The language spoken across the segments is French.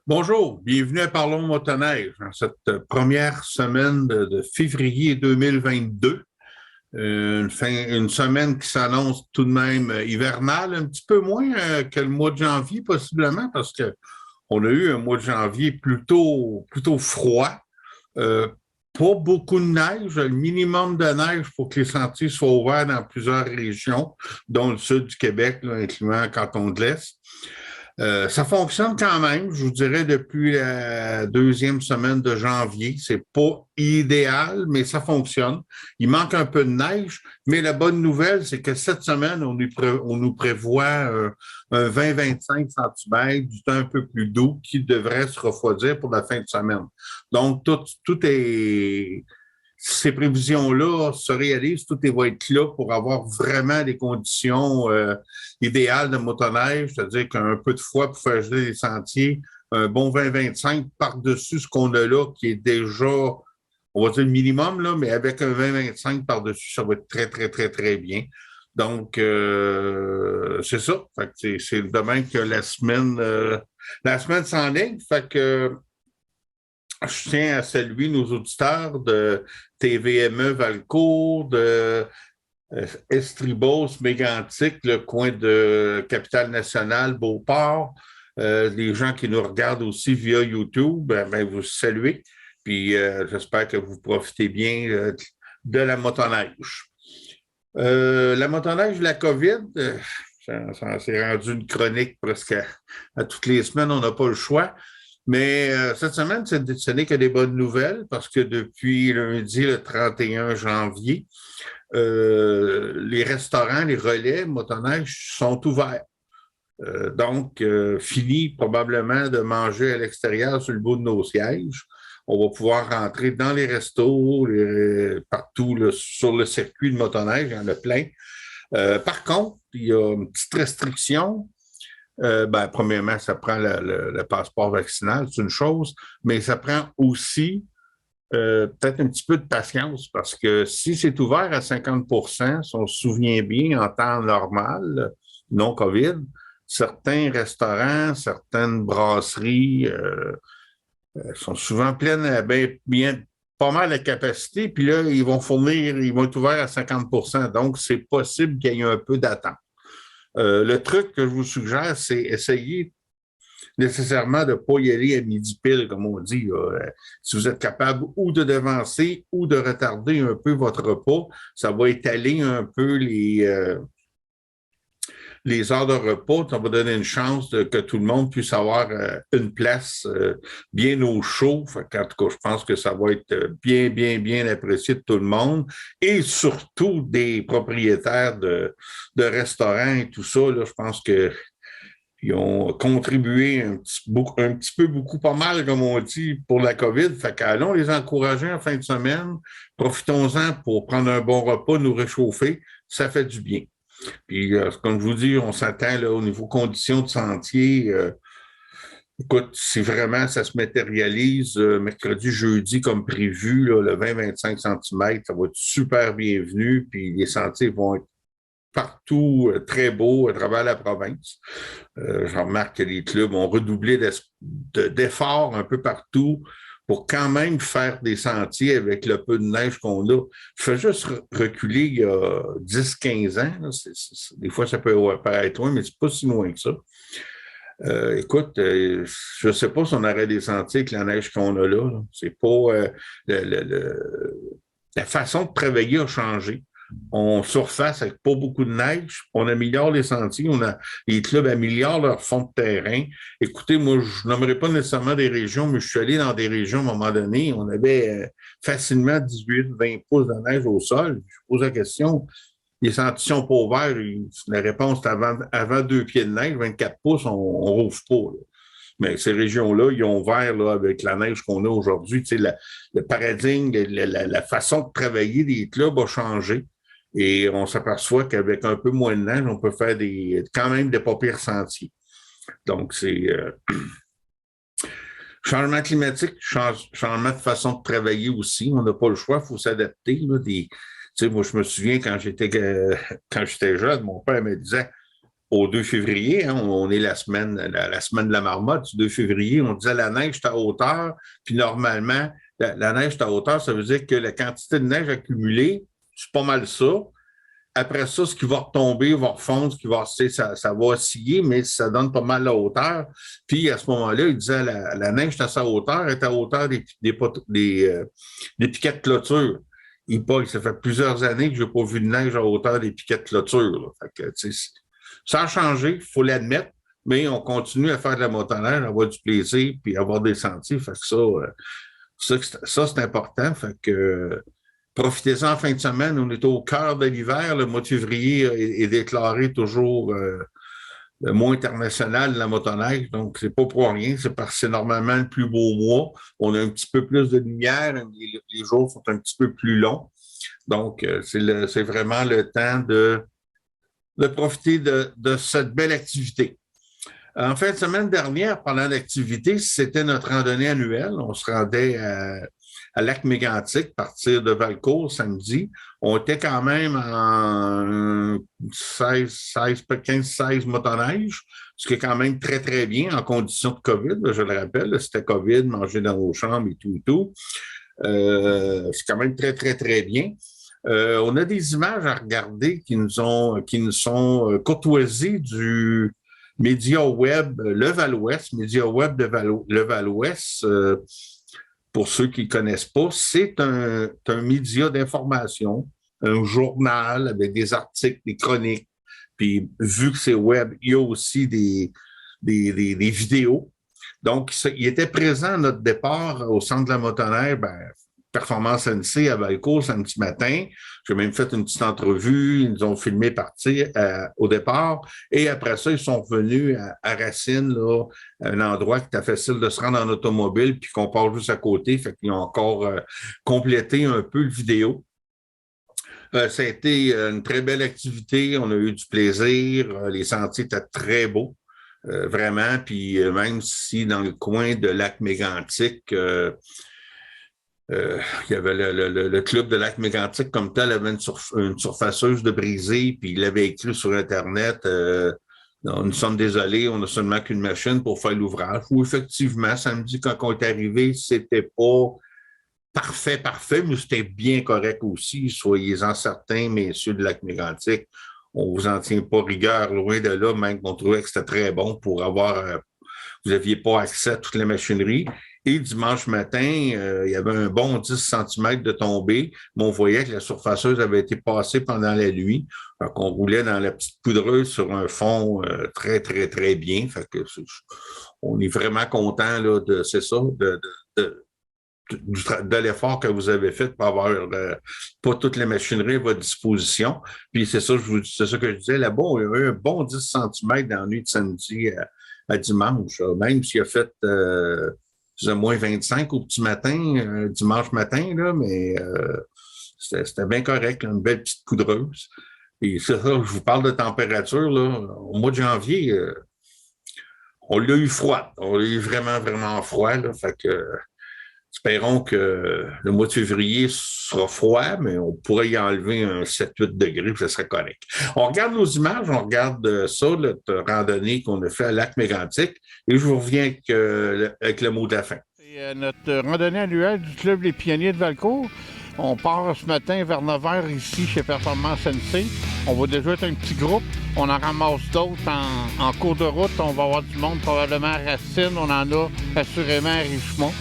Bonjour, bienvenue à Parlons Motoneige en cette première semaine de février 2022. Une semaine qui s'annonce tout de même hivernale, un petit peu moins que le mois de janvier possiblement, parce que on a eu un mois de janvier plutôt froid. Euh, Pas beaucoup de neige, le minimum de neige pour que les sentiers soient ouverts dans plusieurs régions, dont le sud du Québec, là, incluant le canton de l'Est. Ça fonctionne quand même, je vous dirais, depuis la deuxième semaine de janvier. C'est pas idéal, mais ça fonctionne. Il manque un peu de neige, mais la bonne nouvelle, c'est que cette semaine, on nous prévoit un 20-25 cm du temps un peu plus doux qui devrait se refroidir pour la fin de semaine. Donc, tout est si ces prévisions-là se réalisent, tout va être là pour avoir vraiment des conditions idéales de motoneige, c'est-à-dire qu'un peu de froid pour faire geler les sentiers, un bon 20-25 par-dessus ce qu'on a là, qui est déjà, on va dire le minimum, là, mais avec un 20-25 par-dessus, ça va être très, très, très, très bien. Donc, c'est ça. Fait que c'est demain que la semaine s'enligne. Fait que je tiens à saluer nos auditeurs de TVME Valcourt, de Estribos, Mégantic, le coin de Capitale-Nationale, Beauport. Les gens qui nous regardent aussi via YouTube, ben, vous saluez. Puis j'espère que vous profitez bien de la motoneige. La motoneige, la COVID, ça s'est rendu une chronique presque à toutes les semaines, on n'a pas le choix. Mais cette semaine, ce n'est que des bonnes nouvelles parce que depuis lundi, le 31 janvier, les restaurants, les relais motoneige sont ouverts. Fini probablement de manger à l'extérieur sur le bout de nos sièges. On va pouvoir rentrer dans les restos, partout là, sur le circuit de motoneige, il y en a plein. Par contre, il y a une petite restriction. Premièrement, ça prend le passeport vaccinal, c'est une chose, mais ça prend aussi peut-être un petit peu de patience parce que si c'est ouvert à 50 si on se souvient bien, en temps normal, non COVID, certains restaurants, certaines brasseries sont souvent pleines à bien pas mal de capacité, puis là, ils vont être ouverts à 50 donc c'est possible qu'il y ait un peu d'attente. Le truc que je vous suggère, c'est essayer nécessairement de ne pas y aller à midi pile, comme on dit. Si vous êtes capable ou de devancer ou de retarder un peu votre repas, ça va étaler un peu les heures de repos, ça va donner une chance que tout le monde puisse avoir une place bien au chaud. En tout cas, je pense que ça va être bien, bien, bien apprécié de tout le monde et surtout des propriétaires de restaurants et tout ça. Là, je pense que ils ont contribué un petit peu, beaucoup, pas mal, comme on dit, pour la COVID. Fait qu'allons les encourager en fin de semaine. Profitons-en pour prendre un bon repas, nous réchauffer. Ça fait du bien. Puis, comme je vous dis, on s'attend là, au niveau conditions de sentier. Écoute, si vraiment ça se matérialise mercredi, jeudi, comme prévu, là, le 20-25 cm, ça va être super bienvenu. Puis les sentiers vont être partout très beaux à travers la province. Je remarque que les clubs ont redoublé d'efforts un peu partout pour quand même faire des sentiers avec le peu de neige qu'on a. Je fais juste reculer il y a 10-15 ans. Là. Des fois, ça peut paraître loin, mais c'est pas si loin que ça. Écoute, je ne sais pas si on aurait des sentiers avec la neige qu'on a là. C'est pas le, le, le, la façon de travailler a changé. On surface avec pas beaucoup de neige, on améliore les sentiers, les clubs améliorent leur fond de terrain. Écoutez, moi, je nommerai pas nécessairement des régions, mais je suis allé dans des régions à un moment donné, on avait facilement 18-20 pouces de neige au sol. Je pose la question, les sentiers sont pas ouverts, la réponse est avant 2 pieds de neige, 24 pouces, on rouvre pas. Là. Mais ces régions-là, ils ont ouvert là, avec la neige qu'on a aujourd'hui. Tu sais, le paradigme, la façon de travailler des clubs a changé. Et on s'aperçoit qu'avec un peu moins de neige, on peut faire quand même des pas pires sentiers. Donc, c'est changement climatique, changement de façon de travailler aussi. On n'a pas le choix, il faut s'adapter. Là, tu sais, moi, je me souviens quand j'étais jeune, mon père me disait au 2 février, hein, on est la semaine de la marmotte, du 2 février, on disait la neige est à hauteur, puis normalement, la neige est à hauteur, ça veut dire que la quantité de neige accumulée, c'est pas mal ça. Après ça, ce qui va retomber, va refondre, ça va osciller, mais ça donne pas mal la hauteur. Puis à ce moment-là, il disait la neige est à sa hauteur, est à hauteur des piquets de clôture. Ça fait plusieurs années que je n'ai pas vu de neige à hauteur des piquets de clôture. Là. Fait que, ça a changé, il faut l'admettre, mais on continue à faire de la motoneige, avoir du plaisir, puis avoir des sentiers. Fait que ça c'est important. Fait que profitez-en en fin de semaine. On est au cœur de l'hiver. Le mois de février est déclaré toujours le mois international de la motoneige. Donc, c'est pas pour rien. C'est parce que c'est normalement le plus beau mois. On a un petit peu plus de lumière. Les jours sont un petit peu plus longs. Donc, c'est vraiment le temps de profiter de cette belle activité. En fin de semaine dernière, pendant l'activité, c'était notre randonnée annuelle. On se rendait à Lac-Mégantic, partir de Valcourt samedi. On était quand même en 15-16 motoneiges, ce qui est quand même très, très bien en conditions de COVID. Je le rappelle, c'était COVID, manger dans nos chambres et tout et tout. C'est quand même très, très, très bien. On a des images à regarder qui nous sont courtoisies du Média Web Levallois-Ouest. Média Web de Levallois-Ouest, pour ceux qui ne connaissent pas, c'est un média d'information, un journal avec des articles, des chroniques. Puis, vu que c'est web, il y a aussi des vidéos. Donc, il était présent à notre départ au centre de la motoneige, Performance NC à Valcourt samedi matin. J'ai même fait une petite entrevue. Ils nous ont filmé partir au départ. Et après ça, ils sont revenus à Racine, là, un endroit qui était facile de se rendre en automobile, puis qu'on part juste à côté. Fait qu'ils ont encore complété un peu le vidéo. Ça a été une très belle activité. On a eu du plaisir. Les sentiers étaient très beaux. Vraiment. Puis même si dans le coin de Lac-Mégantic, il y avait le club de Lac-Mégantic comme tel avait une surfaceuse de brisée, puis il avait écrit sur Internet nous sommes désolés, on n'a seulement qu'une machine pour faire l'ouvrage. Ou effectivement, samedi, quand on est arrivé, c'était pas parfait, mais c'était bien correct aussi. Soyez-en certains, messieurs de Lac-Mégantic. On vous en tient pas rigueur, loin de là, même qu'on trouvait que c'était très bon pour avoir... vous n'aviez pas accès à toute la machinerie. Et dimanche matin, il y avait un bon 10 cm de tombée, mais on voyait que la surfaceuse avait été passée pendant la nuit. Fait qu'on roulait dans la petite poudreuse sur un fond très, très, très bien. Fait que on est vraiment content là, de l'effort que vous avez fait pour avoir pas toute la machinerie à votre disposition. Puis c'est ça que je disais, là-bas, il y avait un bon 10 cm dans la nuit de samedi à dimanche. Même s'il a fait moins 25 au petit matin, dimanche matin, là, mais c'était bien correct, là, une belle petite poudreuse. Et c'est ça, je vous parle de température, là. Au mois de janvier, on l'a eu froid. On l'a eu vraiment, vraiment froid, là. Fait que espérons que le mois de février sera froid, mais on pourrait y enlever un 7-8 degrés, puis ça serait correct. On regarde nos images, on regarde ça, notre randonnée qu'on a fait à Lac-Mégantic, et je vous reviens avec le mot de la fin. C'est notre randonnée annuelle du Club Les Pionniers de Valcourt. On part ce matin vers 9h ici chez Performance NC. On va déjà être un petit groupe. On en ramasse d'autres en cours de route. On va avoir du monde probablement à Racine. On en a assurément à Richemont.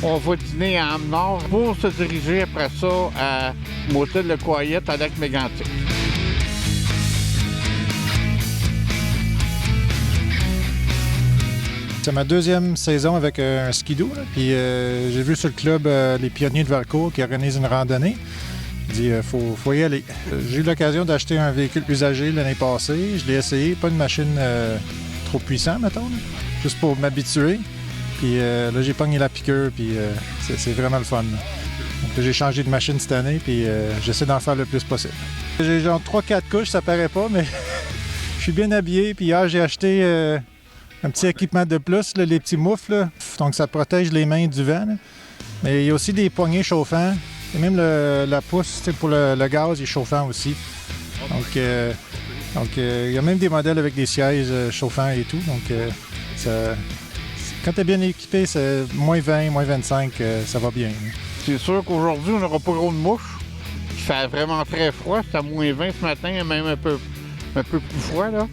On va dîner à Âme-Nord pour se diriger après ça à Motel Le Coyette à Lac-Mégantic. C'est ma deuxième saison avec un skidoo. Puis j'ai vu sur le club Les Pionniers de Valcourt qui organisent une randonnée. Il dit faut y aller. J'ai eu l'occasion d'acheter un véhicule usagé l'année passée. Je l'ai essayé, pas une machine trop puissante, mettons, là, juste pour m'habituer. Puis là, j'ai pogné la piqûre, puis c'est vraiment le fun. Donc j'ai changé de machine cette année, puis j'essaie d'en faire le plus possible. J'ai genre 3-4 couches, ça paraît pas, mais je suis bien habillé. Puis hier, j'ai acheté un petit équipement de plus, là, les petits moufles. Là. Donc ça protège les mains du vent. Là. Mais il y a aussi des poignées chauffants. Et même la pousse pour le gaz est chauffant aussi. Donc Donc, il y a même des modèles avec des sièges chauffants et tout. Donc, quand tu es bien équipé, c'est moins 20, moins 25, ça va bien. C'est sûr qu'aujourd'hui, on n'aura pas gros de mouches. Il fait vraiment très froid. C'est à moins 20 ce matin, même un peu plus froid, là.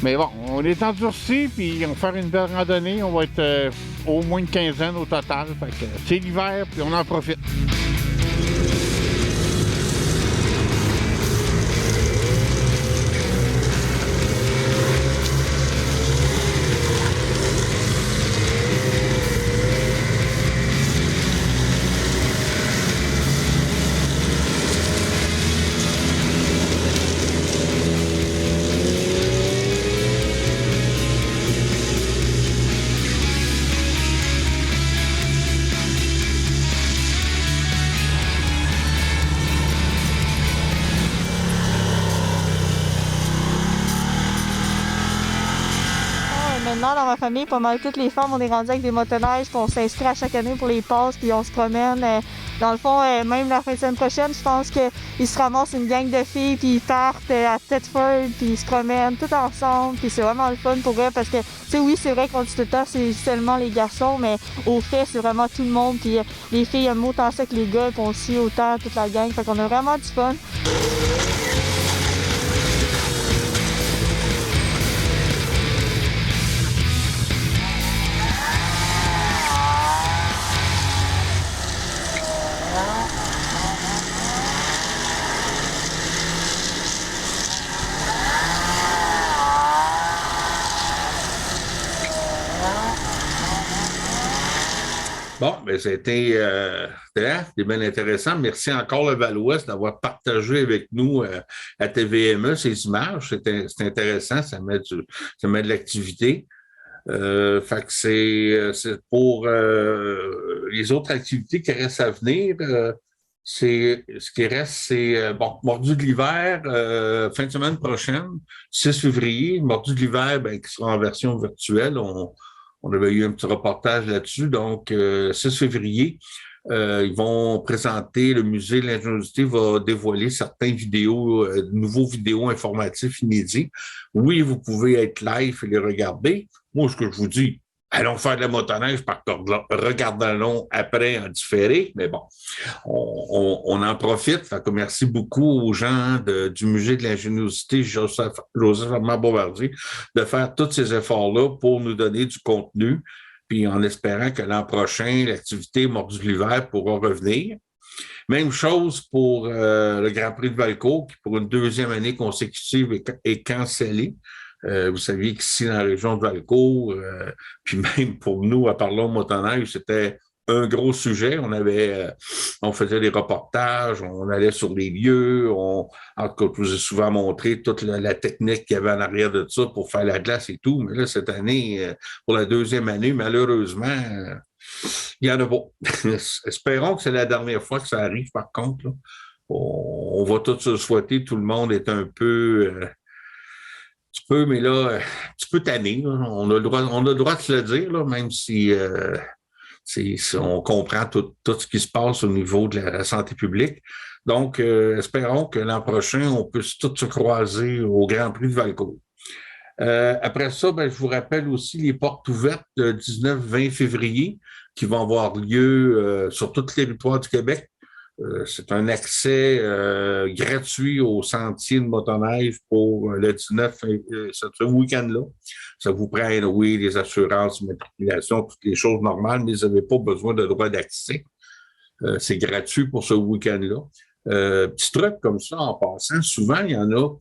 Mais bon, on est endurci, puis on va faire une belle randonnée. On va être au moins une quinzaine au total. Fait que c'est l'hiver, puis on en profite. Maintenant, dans ma famille, pas mal toutes les femmes, on est rendues avec des motoneiges, puis on s'inscrit à chaque année pour les passes, puis on se promène. Dans le fond, même la fin de semaine prochaine, je pense qu'ils se ramassent une gang de filles, puis ils partent à Thetford, puis ils se promènent tout ensemble, puis c'est vraiment le fun pour eux, parce que, tu sais, oui, c'est vrai qu'on dit tout le temps, c'est seulement les garçons, mais au fait, c'est vraiment tout le monde, puis les filles aiment autant ça que les gars, puis on suit autant toute la gang, fait qu'on a vraiment du fun. Bon, bien, c'était bien intéressant. Merci encore le Val-Ouest d'avoir partagé avec nous à TVME ces images. C'est intéressant, ça met de l'activité. Fait que c'est pour les autres activités qui restent à venir. Ce qui reste, c'est Mordu de l'hiver, fin de semaine prochaine, 6 février. Mordu de l'hiver, qui sera en version virtuelle. On avait eu un petit reportage là-dessus. Donc, 6 février, ils vont présenter, le musée de l'ingéniosité va dévoiler certaines vidéos, nouveaux vidéos informatifs inédits. Oui, vous pouvez être live et les regarder. Moi, ce que je vous dis, allons faire de la motoneige, par contre, regardons après en différé. Mais bon, on en profite. Fait que merci beaucoup aux gens du musée de l'ingéniosité Joseph Armand Bombardier de faire tous ces efforts-là pour nous donner du contenu. Puis en espérant que l'an prochain, l'activité Mordu de l'hiver pourra revenir. Même chose pour le Grand Prix de Valcourt, qui pour une deuxième année consécutive est cancellé. Vous saviez qu'ici, dans la région de Valcourt, puis même pour nous, à Parlons Motoneige, c'était un gros sujet. On faisait des reportages, on allait sur les lieux, en tout cas, je vous ai souvent montré toute la technique qu'il y avait en arrière de ça pour faire la glace et tout. Mais là, cette année, pour la deuxième année, malheureusement, il y en a pas. Espérons que c'est la dernière fois que ça arrive, par contre. Là. On va tous se souhaiter, tout le monde est un peu... mais là, un petit peu tanné. Là. On a le droit de se le dire, là, même si on comprend tout ce qui se passe au niveau de la santé publique. Donc, espérons que l'an prochain, on puisse tous se croiser au Grand Prix de Valcourt. Après ça, je vous rappelle aussi les portes ouvertes le 19-20 février qui vont avoir lieu sur tout le territoire du Québec. C'est un accès gratuit au sentier de motoneige pour le 19, ce week-end-là. Ça vous prend, oui, les assurances, matriculation, toutes les choses normales, mais vous n'avez pas besoin de droit d'accès. C'est gratuit pour ce week-end-là. Petit truc comme ça, en passant, souvent, il y en a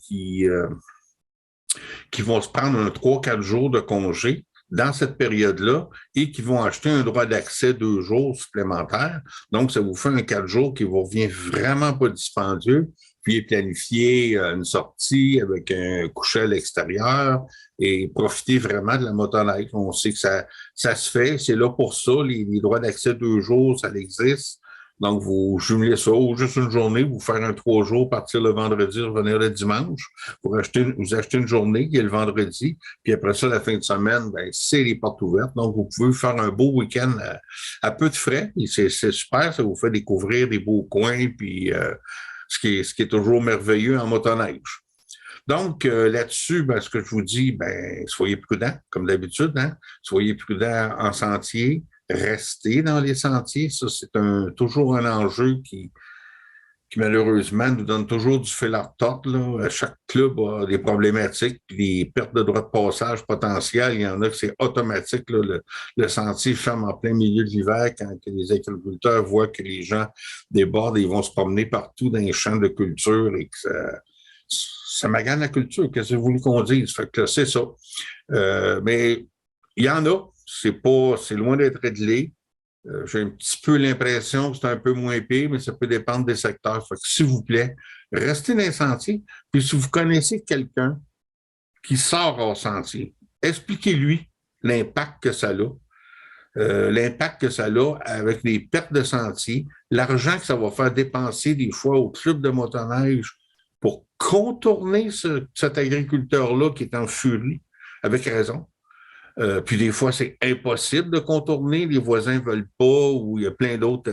qui vont se prendre un 3-4 jours de congé dans cette période-là et qui vont acheter un droit d'accès 2 jours supplémentaires. Donc, ça vous fait un 4 jours qui vous revient vraiment pas dispendieux. Puis planifier une sortie avec un coucher à l'extérieur et profiter vraiment de la motoneige. On sait que ça se fait. C'est là pour ça. Les droits d'accès 2 jours, ça existe. Donc, vous jumelez ça ou juste une journée, vous faire un 3 jours, partir le vendredi, revenir le dimanche. Vous achetez une journée qui est le vendredi. Puis après ça, la fin de semaine, c'est les portes ouvertes. Donc, vous pouvez faire un beau week-end à peu de frais. Et c'est super, ça vous fait découvrir des beaux coins, puis ce qui est toujours merveilleux en motoneige. Donc, là-dessus, ben, ce que je vous dis, ben, soyez prudents, comme d'habitude, hein? Soyez prudents en sentier, restez dans les sentiers. Ça, c'est toujours un enjeu qui malheureusement nous donne toujours du fil à retordre, là. Chaque club a des problématiques, puis des pertes de droits de passage potentielles. Il y en a que c'est automatique, là. Le sentier ferme en plein milieu de l'hiver quand les agriculteurs voient que les gens débordent et ils vont se promener partout dans les champs de culture et que ça magane la culture. Qu'est-ce que vous voulez qu'on dise? Fait que c'est ça. Mais il y en a. C'est loin d'être réglé. J'ai un petit peu l'impression que c'est un peu moins pire, mais ça peut dépendre des secteurs. Fait que, s'il vous plaît, restez dans les sentiers. Puis si vous connaissez quelqu'un qui sort au sentier, expliquez-lui l'impact que ça a. L'impact que ça a avec les pertes de sentiers, l'argent que ça va faire dépenser des fois au club de motoneige pour contourner cet agriculteur-là qui est en furie, avec raison. Puis des fois, c'est impossible de contourner, les voisins ne veulent pas, ou il y a plein d'autres,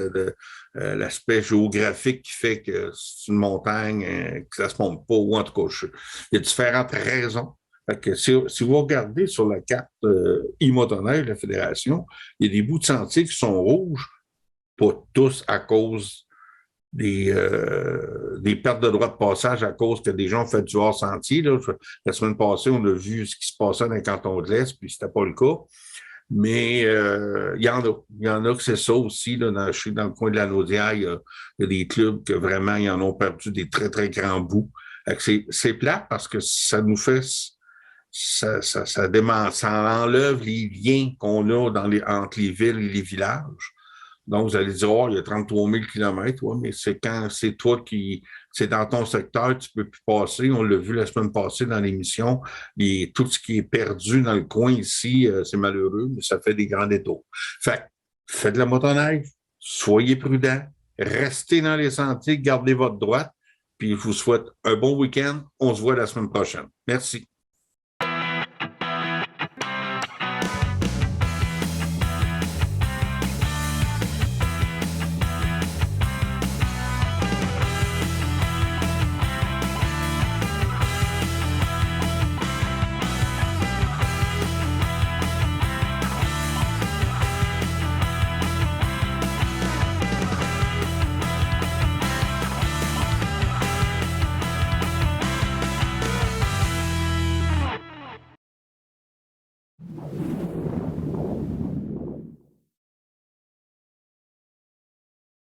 l'aspect géographique qui fait que c'est une montagne, que ça ne se monte pas, ou en tout cas, il y a différentes raisons. Fait que si vous regardez sur la carte e-motoneige de la Fédération, il y a des bouts de sentiers qui sont rouges, pas tous à cause des pertes de droits de passage à cause que des gens ont fait du hors-sentier. Là. La semaine passée, on a vu ce qui se passait dans le canton de l'Est, puis c'était pas le cas. Mais il y en a. Il y en a que c'est ça aussi. Là, je suis dans le coin de la Naudière, il y a des clubs que vraiment, ils en ont perdu des très, très grands bouts. C'est plate parce que ça nous fait... Ça enlève les liens qu'on a entre les villes et les villages. Donc, vous allez dire, oh, il y a 33 000 kilomètres, ouais, mais c'est quand c'est toi c'est dans ton secteur, tu peux plus passer. On l'a vu la semaine passée dans l'émission. Tout ce qui est perdu dans le coin ici, c'est malheureux, mais ça fait des grands détours. Fait, faites de la motoneige, soyez prudents, restez dans les sentiers, gardez votre droite, puis je vous souhaite un bon week-end. On se voit la semaine prochaine. Merci.